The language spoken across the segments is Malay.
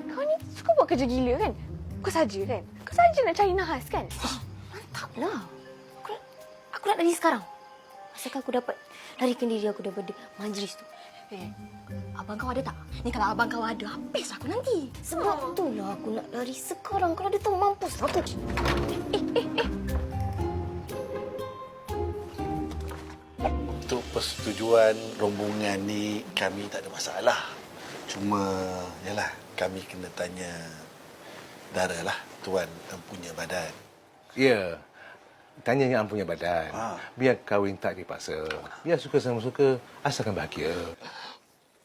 kau ni suka buat kerja gila kan? Kau saja kan? Kau saja nak cari nahas kan? Mantaplah. Aku nak lari sekarang. Asalkan aku dapat larikan diri aku daripada majlis tu. Abang kau ada tak? Ni kalau abang kau ada, habis aku nanti. Sebab itulah aku nak lari sekarang. Kalau dia tu mampus aku. Untuk persetujuan rombongan ni kami tak ada masalah. Cuma yalah kami kena tanya Dara lah, tuan empunya badan. Ya. Tanya yang punya badan. Biar kahwin tak dipaksa. Biar suka sama suka, asalkan bahagia.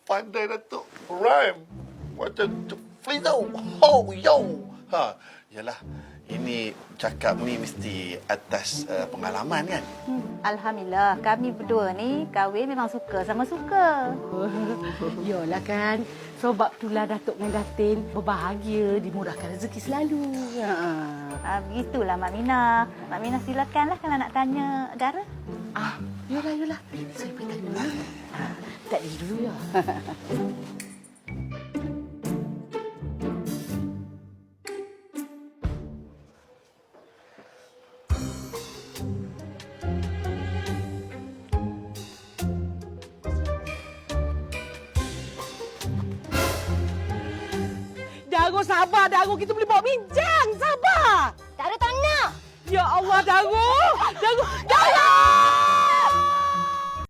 Pandai Datuk rhyme macam Fli tau. Oh yo. Yalah, ini cakap ni mesti atas pengalaman kan? Alhamdulillah, kami berdua ni kahwin memang suka sama suka. Yolah kan. Sebab itulah Datuk dengan Datin berbahagia, dimurahkan rezeki selalu. Begitulah Mak Mina. Mak Mina silakanlah kalau nak tanya Dara. Yolah. Saya pergi tanya dulu. Tak diri dulu ya. Dago, sabar Dago. Kita boleh bawa bincang. Sabar. Dara tak nak. Ya Allah, Dago. Dago.